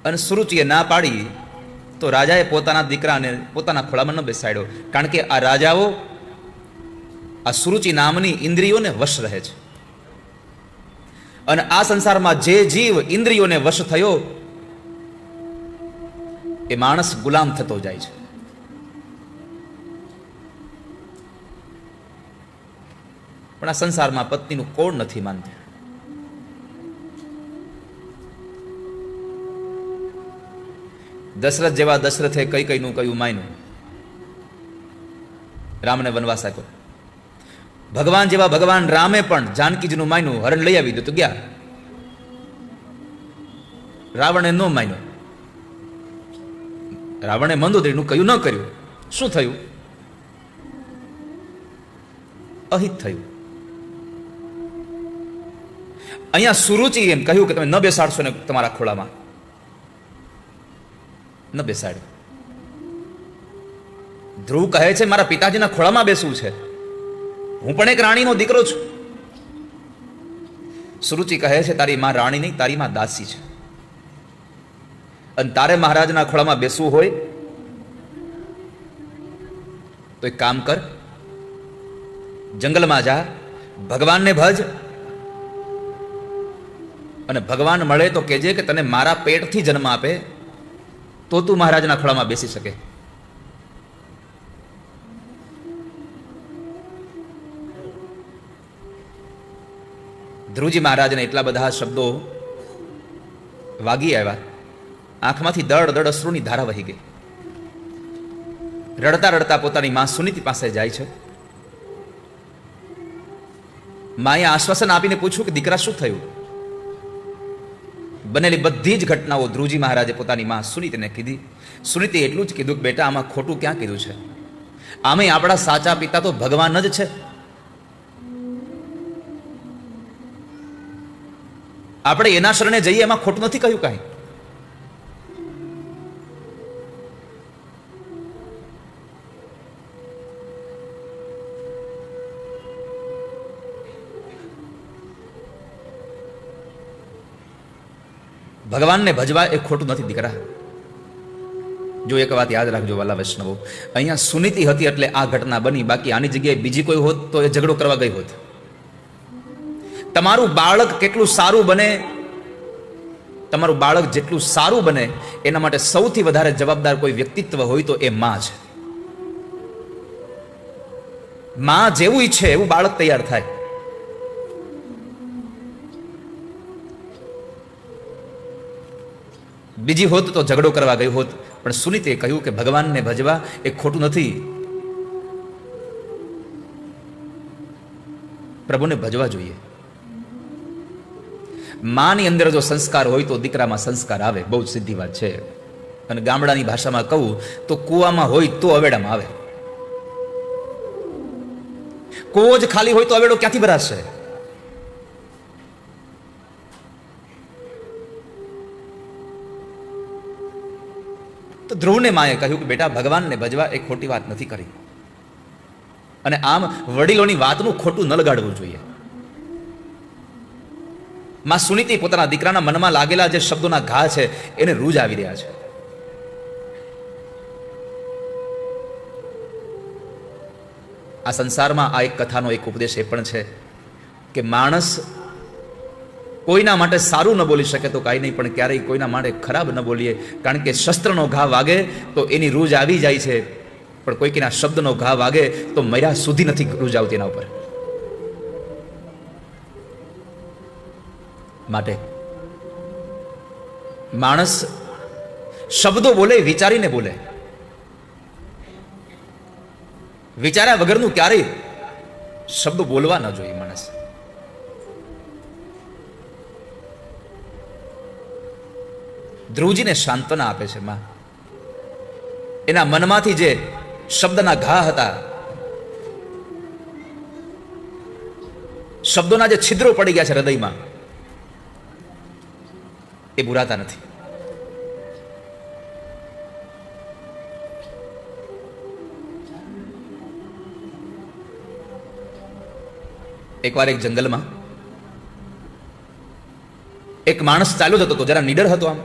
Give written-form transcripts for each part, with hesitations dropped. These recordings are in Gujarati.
અને સુરુચિએ ના પાડી તો રાજાએ પોતાના દીકરાને પોતાના ખોળામાં ન બેસાડ્યો, કારણ કે આ રાજાઓ આ સુરુચિ નામની ઇન્દ્રિયોને વશ રહે છે. અને આ સંસારમાં જે જીવ ઇન્દ્રિયોને વશ થયો એ માણસ ગુલામ થતો જાય છે. પણ આ સંસારમાં પત્નીનું કોણ નથી માનતું. દશરથ જેવા દશરથે કઈ કઈનું કયું માન્યું, રામને વનવાસ આપ્યો. ભગવાન જેવા ભગવાન રામે પણ જાનકીજીનું માન્યું, હરણ લઈ આવી દીધું તો ગયા. રાવણે ન માન્યું. રાવણે મંદોદરીનું કયું ન કર્યું. શું થયું? અહિત થયું. અહીંયા સુરુચિ એમ કહ્યું કે તમે ન બેસાડશો ને તમારા ખોળામાં, ન બેસાડ્યું. ધ્રુવ કહે છે મારા પિતાજીના ખોળામાં બેસવું છે, હું પણ એક રાણીનો દીકરો છું. સુરુચિ કહે છે તારી માં રાણી નહીં, તારી માં દાસી છે. અને તારે મહારાજના ખોળામાં બેસવું હોય તો એક કામ કર, જંગલમાં જા, ભગવાનને ભજ, અને ભગવાન મળે તો કહેજે કે તને મારા પેટથી જન્મ આપે તો તું મહારાજના ખોળામાં બેસી શકે. ધ્રુવજી મહારાજને એટલા બધા શબ્દો વાગી આવ્યા, આંખમાંથી દડ દડ અશ્રુની ધારા વહી ગઈ. રડતા રડતા પોતાની માં સુનીતિ પાસે જાય છે. માએ આશ્વાસન આપીને પૂછ્યું કે દીકરા શું થયું? બનેલી બધી જ ઘટનાઓ ધ્રુવજી મહારાજે પોતાની માં સુનીતિને કીધી. સુનીતિ એટલું જ કીધું કે બેટા આમાં ખોટું ક્યાં કીધું છે? આમે આપણા સાચા પિતા તો ભગવાન જ છે. આપણે એના શરણે જઈએ એમાં ખોટું નથી કહ્યું કાંઈ. ભગવાનને ભજવા એ ખોટું નથી દીકરા. જો એક વાત યાદ રાખજો વાલા વૈષ્ણવો, અહીંયા સુનીતિ હતી એટલે આ ઘટના બની, બાકી આની જગ્યાએ બીજી કોઈ હોત તો એ ઝઘડો કરવા ગઈ હોત. તમારું બાળક કેટલું સારું બને, તમારું બાળક જેટલું સારું બને એના માટે સૌથી વધારે જવાબદાર કોઈ વ્યક્તિત્વ હોય તો એ માં છે. માં જેવું ઈચ્છે એવું બાળક તૈયાર થાય. બીજી હોત તો ઝઘડો કરવા ગઈ હોત, પણ સુનીતે કહ્યું કે ભગવાનને ભજવા એ ખોટું નથી, પ્રભુને ભજવા જોઈએ. માની અંદર જો સંસ્કાર હોય તો દીકરામાં સંસ્કાર આવે, બહુ જ સીધી વાત છે. અને ગામડાની ભાષામાં કહું તો કૂવામાં હોય તો અવેડામાં આવે. કૂવો જ ખાલી હોય તો અવેડો ક્યાંથી ભરાશે? તો ધ્રુવને માએ કહ્યું કે બેટા ભગવાનને ભજવા એ ખોટી વાત નથી કરી, અને આમ વડીલોની વાતનું ખોટું ન લગાડવું જોઈએ. માં સુનીતિ પોતાના દીકરાના મનમાં લાગેલા જે શબ્દોના ઘા છે એને રૂજ આવી રહ્યા છે. આ સંસારમાં આ એક કથાનો એક ઉપદેશ એ પણ છે કે માણસ કોઈના માટે સારું ન બોલી શકે તો કાંઈ નહીં, પણ ક્યારેય કોઈના માટે ખરાબ ન બોલીએ, કારણ કે શસ્ત્રનો ઘા વાગે તો એની રૂજ આવી જાય છે, પણ કોઈકના શબ્દનો ઘા વાગે તો મર્યા સુધી નથી રૂજ આવતી એના ઉપર. માટે માણસ શબ્દો બોલે વિચારીને બોલે, વિચાર્યા વગરનું ક્યારેય શબ્દો બોલવા ન જોઈએ માણસ. ધ્રુવજીને સાંત્વના આપે છે માં. એના મનમાંથી જે શબ્દના ઘા હતા, શબ્દોના જે છિદ્રો પડી ગયા છે હૃદયમાં, એ બુરાતા નથી. એકવાર એક જંગલમાં એક માણસ ચાલ્યો જતો હતો, જરા નીડર હતો. આમ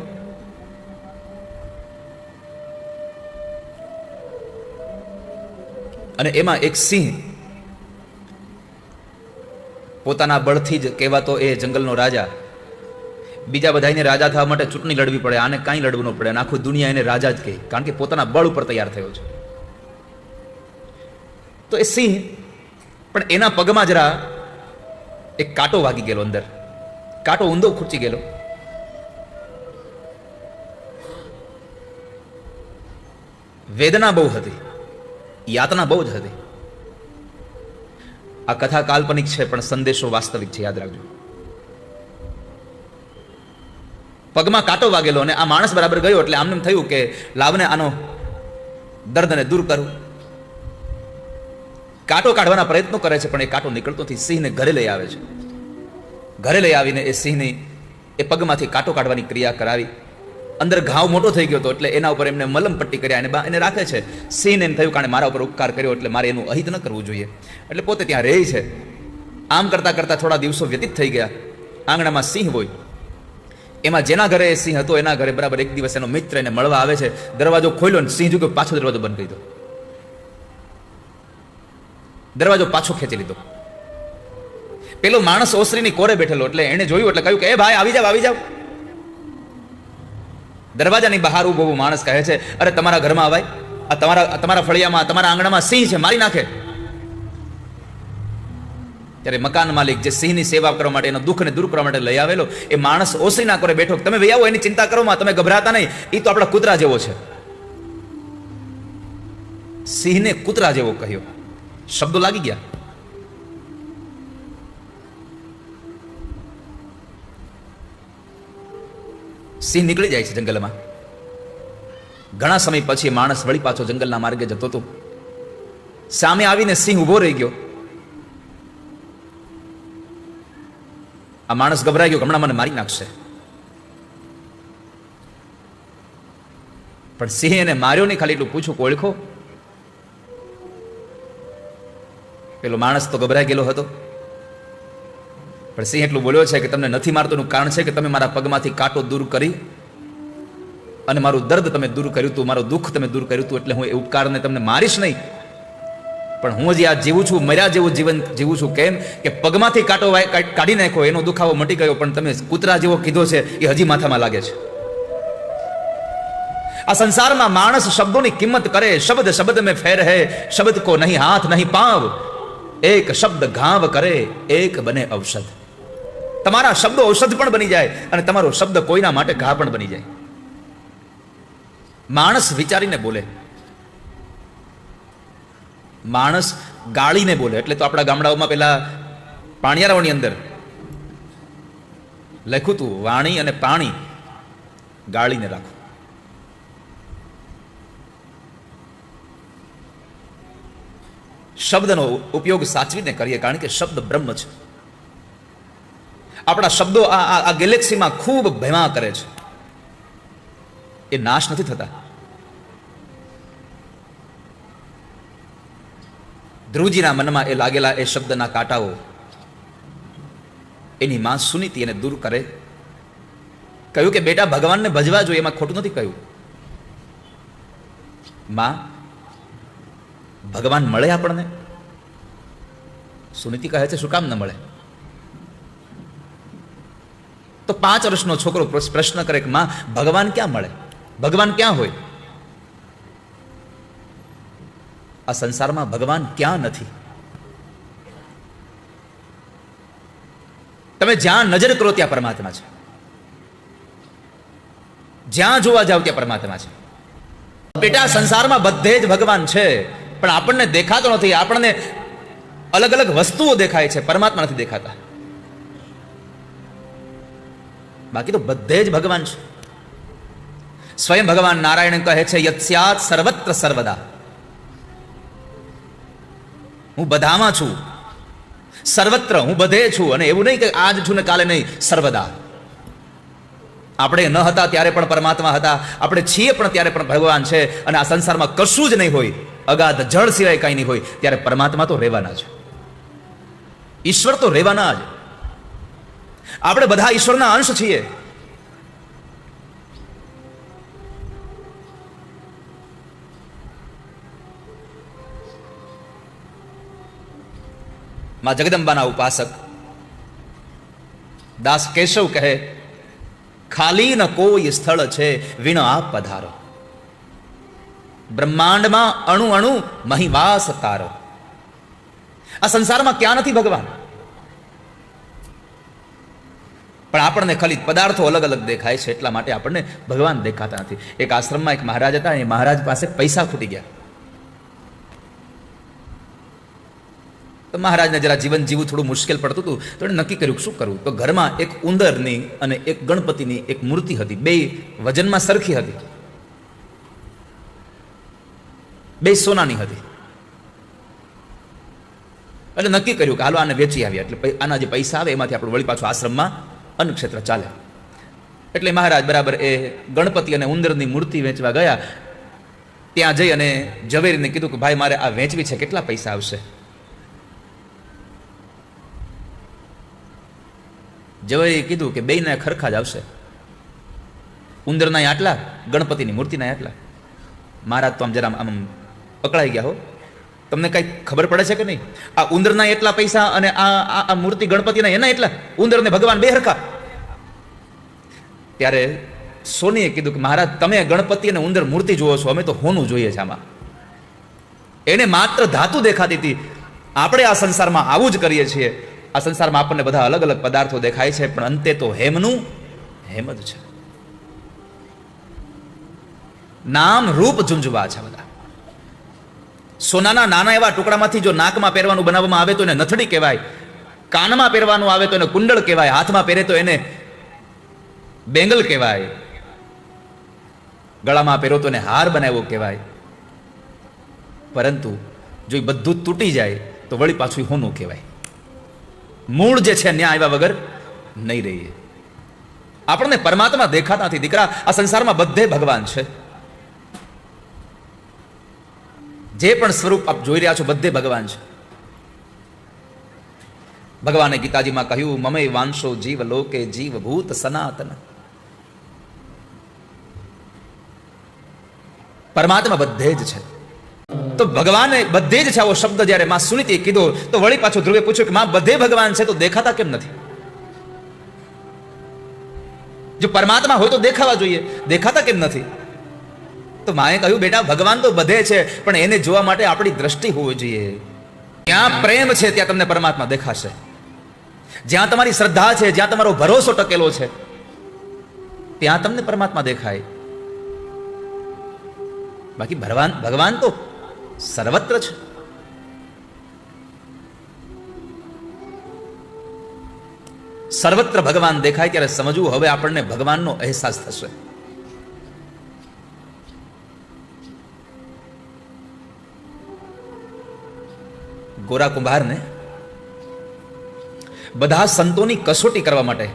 અને એમાં એક સિંહ પોતાના બળથી જ કહેવાતો એ જંગલનો રાજા, બીજા બધાને રાજા થવા માટે ચૂંટણી લડવી પડે, આને કાંઈ લડવું ન પડે, અને આખું દુનિયા એને રાજા જ કહે, કારણ કે પોતાના બળ ઉપર તૈયાર થયો છે. તો એ સિંહ પણ એના પગમાં જરા એક કાંટો વાગી ગયેલો, અંદર કાંટો ઊંધો ખૂંચી ગયેલો. વેદના બહુ હતી, યાતના બહુ જ હતી. આ કથા કાલ્પનિક છે પણ સંદેશો વાસ્તવિક છે, યાદ રાખજો. પગમાં કાંટો વાગેલો અને આ માણસ બરાબર ગયો એટલે આમને થયું કે લાવને આનો દર્દને દૂર કરું. કાંટો કાઢવાના પ્રયત્નો કરે છે પણ એ કાંટો નીકળતો નથી. સિંહને ઘરે લઈ આવે છે. ઘરે લઈ આવીને એ સિંહની એ પગમાંથી કાંટો કાઢવાની ક્રિયા કરાવી. અંદર ઘાવ મોટો થઈ ગયો હતો એટલે એના ઉપર એમને મલમ પટ્ટી કર્યા એને રાખે છે. સિંહને એમ થયું કારણ મારા ઉપર ઉપકાર કર્યો એટલે મારે એનું અહિત ન કરવું જોઈએ, એટલે પોતે ત્યાં રહે છે. આમ કરતાં કરતાં થોડા દિવસો વ્યતીત થઈ ગયા. આંગણામાં સિંહ હોય, એમાં જેના ઘરે એ સિંહ હતો એના ઘરે બરાબર એક દિવસ એનો મિત્ર એને મળવા આવે છે. દરવાજો ખોલ્યો ને સિંહ જો પાછો દરવાજો બંધ કરી દો, દરવાજો પાછો ખેંચી લીધો. પેલો માણસ ઓસરીની કોરે બેઠેલો એટલે એને જોયું એટલે કહ્યું કે એ ભાઈ આવી જાવ આવી જાવ. દરવાજાની બહાર ઉભો માણસ કહે છે, અરે તમારા ઘરમાં અવાય, આ તમારા ફળિયામાં તમારા આંગણામાં સિંહ છે, મારી નાખે. ત્યારે મકાન માલિક જે સિંહની સેવા કરવા માટે એના દુઃખને દૂર કરવા માટે લઈ આવેલો એ માણસ ઓસરીના કોરે બેઠો, તમે વૈયાવો એની ચિંતા કરો માં, તમે ગભરાતા નહીં, એ તો આપણા કૂતરા જેવો છે. સિંહને કૂતરા જેવો કહ્યો, શબ્દો લાગી ગયા. સિંહ નીકળી જાય છે જંગલમાં. ઘણા સમય પછી માણસ વળી પાછો જંગલના માર્ગે જતો હતો. સામે આવીને સિંહ ઉભો રહી ગયો. આ માણસ ગભરાઈ ગયો, હમણાં મને મારી નાખશે. પણ સિંહ એને માર્યો નહીં, ખાલી એટલું પૂછું ઓળખો. પેલો માણસ તો ગભરાઈ ગયેલો હતો, પણ સિંહ એટલું બોલ્યો છે કે તમને નથી મારતો એનું કારણ છે કે તમે મારા પગમાંથી કાંટો દૂર કરી અને મારું દર્દ તમે દૂર કર્યું હતું, મારું દુઃખ તમે દૂર કર્યું હતું, એટલે હું એ ઉપકારને તમને મારીશ નહીં. પણ હું હજી આ જીવું છું, મર્યા જેવું જીવન જીવું છું. કેમ કે પગમાંથી કાંટો કાઢી નાખ્યો, એનો દુખાવો મટી ગયો, પણ તમે કૂતરા જેવો કીધો છે એ હજી માથામાં લાગે છે. આ સંસારમાં માણસ શબ્દોની કિંમત કરે, શબ્દ શબ્દ મેં ફેર હૈ, શબ્દ કો નહીં હાથ નહીં પાંવ, એક શબ્દ ઘાવ કરે એક બને ઔષધ. તમારા શબ્દો ઔષધ પણ બની જાય અને તમારો શબ્દ કોઈના માટે ઘા પણ બની જાય. માણસ વિચારીને બોલે, માણસ ગાળીને બોલે. એટલે તો આપણા ગામડાઓમાં પેલા પાણિયારાઓની અંદર લખ્યું હતું, વાણી અને પાણી ગાળીને રાખો. શબ્દનો ઉપયોગ સાચવીને કરીએ, કારણ કે શબ્દ બ્રહ્મ છે. આપણા શબ્દો આ ગેલેક્સીમાં ખૂબ ભેમા કરે છે, એ નાશ નથી થતા. ધ્રુવજીના મનમાં એ લાગેલા એ શબ્દના કાંટાઓ એની માં સુનીતિ એને દૂર કરે. કહ્યું કે બેટા ભગવાનને ભજવા જોઈએ, એમાં ખોટું નથી કહ્યું. માં ભગવાન મળે આપણને? સુનીતિ કહે છે શું કામ ન મળે? તો 5 વર્ષનો છોકરો પ્રશ્ન કરે કે માં ભગવાન ક્યાં મળે, ભગવાન ક્યાં હોય? આ સંસારમાં ભગવાન ક્યાં નથી. તમે જ્યાં નજર કરો ત્યાં પરમાત્મા છે, જ્યાં જોવા જાવ ત્યાં પરમાત્મા છે. બેટા સંસારમાં બધે જ ભગવાન છે, પણ આપણને દેખાતો નથી. આપણને અલગ અલગ વસ્તુઓ દેખાય છે, પરમાત્મા નથી દેખાતા. બાકી તો બધે જ ભગવાન છે. સ્વયં ભગવાન નારાયણ કહે છે યત્સ્યાત સર્વત્ર સર્વદા, હું બધામાં છું, સર્વત્ર હું બધે છું. અને એવું નહીં કે આજ છું ને કાલે નહીં, સર્વદા. આપણે ન હતા ત્યારે પણ પરમાત્મા હતા, આપણે છીએ પણ ત્યારે પણ ભગવાન છે. અને આ સંસારમાં કશું જ નહીં હોય, અગાધ જળ સિવાય કાંઈ નહીં હોય, ત્યારે પરમાત્મા તો રહેવાના છે, ઈશ્વર તો રહેવાના જ. આપણે બધા ઈશ્વરના અંશ છીએ. માં જગદંબાના ઉપાસક દાસ કેશવ કહે, ખાલી ન કોઈ સ્થળ છે વિણ આપ પધારો, બ્રહ્માંડમાં અણુ અણુ મહિવાસ તારો. આ સંસારમાં ક્યાં નથી ભગવાન, પણ આપણને ખાલી પદાર્થો અલગ અલગ દેખાય છે, એટલા માટે આપણને ભગવાન દેખાતા નથી. એક આશ્રમમાં એક મહારાજ હતા, એ મહારાજ પાસે પૈસા ખૂટી ગયા. તો મહારાજને જરા જીવન જીવવું થોડું મુશ્કેલ પડતું હતું, તો એણે નક્કી કર્યું શું કરવું. તો ઘરમાં એક ઉંદરની અને એક ગણપતિની એક મૂર્તિ હતી, બે વજનમાં સરખી હતી, બે સોનાની હતી. એટલે નક્કી કર્યું કે હાલો આને વેચી આવ્યા, એટલે આના જે પૈસા આવે એમાંથી આપણું વળી પાછું આશ્રમમાં અન્નક્ષેત્ર ચાલે. એટલે મહારાજ બરાબર એ ગણપતિ અને ઉંદરની મૂર્તિ વેચવા ગયા. ત્યાં જઈ અને ઝવેરીને કીધું કે ભાઈ મારે આ વેચવી છે, કેટલા પૈસા આવશે? ઝવેરીએ કીધું કે બેયના ખરખા જ આવશે, ઉંદરના આટલા, ગણપતિની મૂર્તિના આટલા. મહારાજ તો આમ જરા આમ પકડાઈ ગયા, હો તમને કઈ ખબર પડે છે કે નહીં? આ ઉંદરના એટલા પૈસા અને આ મૂર્તિ ગણપતિના એના એટલા, ઉંદર ને ભગવાન બે હરખા. ત્યારે સોનીએ કીધું કે મહારાજ તમે ગણપતિ અને ઉંદર મૂર્તિ જુઓ છો, અમે તો હોનું જોઈએ છે. આમાં એને માત્ર ધાતુ દેખાતી હતી. આપણે આ સંસારમાં આવું જ કરીએ છીએ. આ સંસારમાં આપણને બધા અલગ અલગ પદાર્થો દેખાય છે, પણ અંતે તો હેમનું હેમ જ છે. નામ રૂપ ઝુંઝવા છે બધા. સોનાના નાના એવા ટુકડામાંથી જો નાકમાં પહેરવાનું બનાવવામાં આવે તો એને નથડી કહેવાય, કાનમાં પહેરવાનું આવે તો એને કુંડળ કહેવાય, હાથમાં પહેરે તો એને બેંગલ કહેવાય, ગળામાં પહેરો તો એને હાર બનાવ્યો કહેવાય. પરંતુ જો એ બધું તૂટી જાય તો વળી પાછું હોનું કહેવાય. મૂળ જે છે ન્યા આવ્યા વગર નહીં રહીએ. આપણને પરમાત્મા દેખાતા નથી દીકરા. આ સંસારમાં બધે ભગવાન છે. જે પણ સ્વરૂપ આપ જોઈ રહ્યા છો બધે ભગવાન છે. ભગવાને ગીતાજીમાં કહ્યું, મમય વાંશો જીવ લોકે જીવ ભૂત સનાતન. પરમાત્મા બધે જ છે. તો ભગવાને બધે જ છે આવો શબ્દ જ્યારે માં સુનીતિએ કીધો તો વળી પાછું ધ્રુવે પૂછ્યું કે માં બધે ભગવાન છે તો દેખાતા કેમ નથી? જો પરમાત્મા હોય તો દેખાવા જોઈએ, દેખાતા કેમ નથી? તો માએ કહ્યું બેટા ભગવાન તો બધે છે, પણ એને જોવા માટે આપણી દ્રષ્ટિ હોવી જોઈએ. જ્યાં પ્રેમ છે ત્યાં તમને પરમાત્મા દેખાશે. જ્યાં તમારી શ્રદ્ધા છે, જ્યાં તમારો ભરોસો ટકેલો છે, ત્યાં તમને પરમાત્મા દેખાય. બાકી ભગવાન તો સર્વત્ર છે. સર્વત્ર ભગવાન દેખાય ત્યારે સમજવું હવે આપણને ભગવાનનો અહેસાસ થશે. ગોરા કુંભારને બધા સંતોની કસોટી કરવા માટે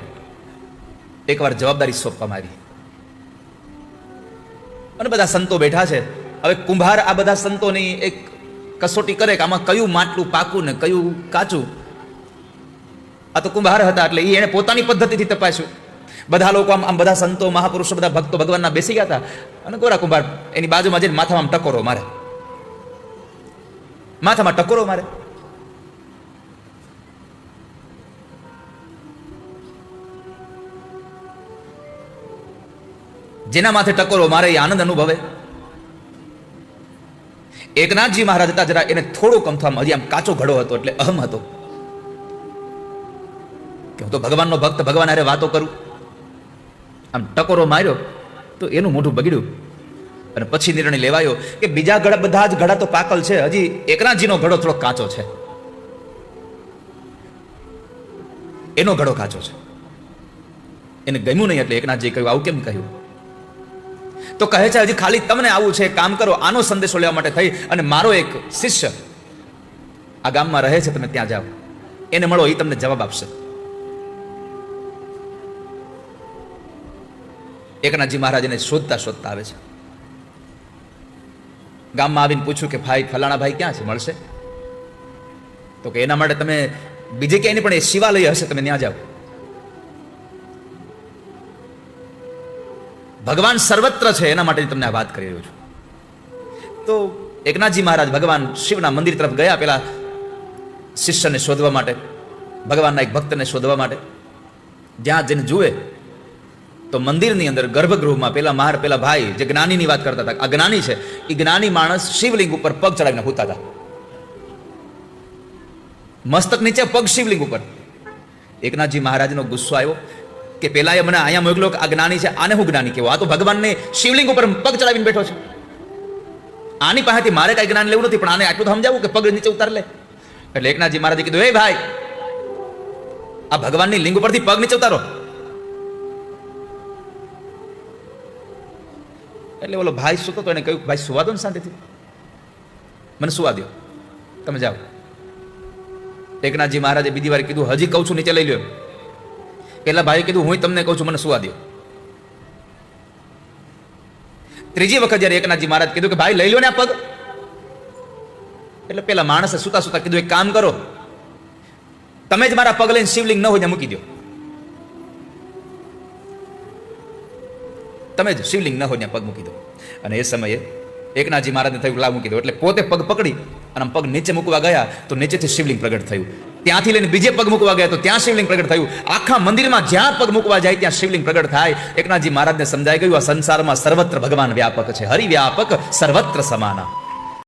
એકવાર જવાબદારી સોંપવામાં આવી અને બધા સંતો બેઠા છે. હવે કુંભાર આ બધા સંતોની એક કસોટી કરે કે આમાં કયું માટલું પાકું ને કયું કાચું. આ તો કુંભાર હતા એટલે એને પોતાની પદ્ધતિથી તપાસ્યું. બધા લોકો આમ બધા સંતો મહાપુરુષો બધા ભક્તો ભગવાનના બેસી ગયા હતા અને ગોરા કુંભાર એની બાજુમાં જઈને માથામાં ટકોરો મારે, માથામાં ટકોરો મારે. જેના માથે ટકોરો મારે એ આનંદ અનુભવે. એકનાથજી મહારાજ હતા, જરા એને થોડુંક આમ હજી આમ કાચો ઘડો હતો એટલે અહમ હતો કે હું તો ભગવાનનો ભક્ત, ભગવાન હારે વાતો કરું. આમ ટકોરો માર્યો તો એનું મોઢું બગડ્યું અને પછી નિર્ણય લેવાયો કે બીજા ઘડા બધા જ ઘડા તો પાકલ છે, હજી એકનાથજીનો ઘડો થોડો કાચો છે, એનો ઘડો કાચો છે. એને ગમ્યું નહીં એટલે એકનાથજી કહ્યું આવું કેમ કહ્યું? તો કહે છે હજી ખાલી તમને આવું છે, કામ કરો. આનો સંદેશો લેવા માટે થઈ અને મારો એક શિષ્ય આ ગામમાં રહે છે, તમે ત્યાં જાઓ, એને મળો, એ તમને જવાબ આપશે. એકનાથજી મહારાજ એને શોધતા શોધતા આવે છે. ગામમાં આવીને પૂછ્યું કે ભાઈ ફલાણા ભાઈ ક્યાં છે, મળશે? તો કે એના માટે તમે બીજે ક્યાંય નહીં, પણ એ શિવાલય હશે, તમે ત્યાં જાઓ. ભગવાન સર્વત્ર છે એના માટે તમને આ વાત કરી રહ્યો છું. તો એકનાથજી મહારાજ ભગવાન શિવના મંદિર તરફ ગયા. પેલા શિષ્યને શોધવા માટે, ભગવાનના એક ભક્તને શોધવા માટે જ્યાં જેને જુએ તો મંદિરની અંદર ગર્ભગૃહમાં પેલા ભાઈ જે જ્ઞાનીની વાત કરતા હતા, આ જ્ઞાની છે, એ જ્ઞાની માણસ શિવલિંગ ઉપર પગ ચડાવીને સૂતા હતા, મસ્તક નીચે પગ શિવલિંગ ઉપર. એકનાથજી મહારાજનો ગુસ્સો આવ્યો કે પેલા એ મને અહીંયા મોકલો કે આ જ્ઞાની છે, આને હું જ્ઞાની કેવો? આ તો ભગવાનને શિવલિંગ ઉપર પગ ચડાવીને બેઠો છે. આની પાસેથી મારે કઈ જ્ઞાન લેવું નથી, પણ આને આટલું તો સમજાવું કે પગ નીચે ઉતાર લે. એટલે એકનાથજી મહારાજે કીધું, એ ભાઈ, આ ભગવાનની લિંગ ઉપરથી પગ નીચે ઉતારો. એટલે બોલો ભાઈ સૂતો તો એને કહ્યું, ભાઈ સુવા દો ને શાંતિથી, મને સુવા દો, તમે જાઓ. એકનાથજી મહારાજે બીજી વાર કીધું, હજી કહું છું નીચે લઈ લ્યો. પેલા ભાઈએ કીધું, હું તમને કહું છું, મને સુવા દો. ત્રીજી વખત જયારે એકનાથજી મહારાજ કીધું કે ભાઈ લઈ લો ને આ પગ, એટલે પેલા માણસે સુતા સુતા કીધું, એક કામ કરો, તમે જ મારા પગ લઈને શિવલિંગ ન હોય ત્યાં મૂકી દો, તમે જ શિવલિંગ ન હોય ત્યાં પગ મૂકી દો. અને એ સમયે એકનાથજી મહારાજને થયું લાવ મૂકી દો. એટલે પોતે પગ પકડી અને પગ નીચે મૂકવા ગયા તો નીચેથી શિવલિંગ પ્રગટ થયું. ત્યાંથી લઈને બીજે પગ મૂકવા ગયા તો ત્યાં શિવલિંગ પ્રગટ થયું. આખા મંદિરમાં જ્યાં પગ મૂકવા જાય ત્યાં શિવલિંગ પ્રગટ થાય. એકનાથજી મહારાજને સમજાઈ ગયું, આ સંસારમાં સર્વત્ર ભગવાન વ્યાપક છે, હરિ વ્યાપક સર્વત્ર સમાના.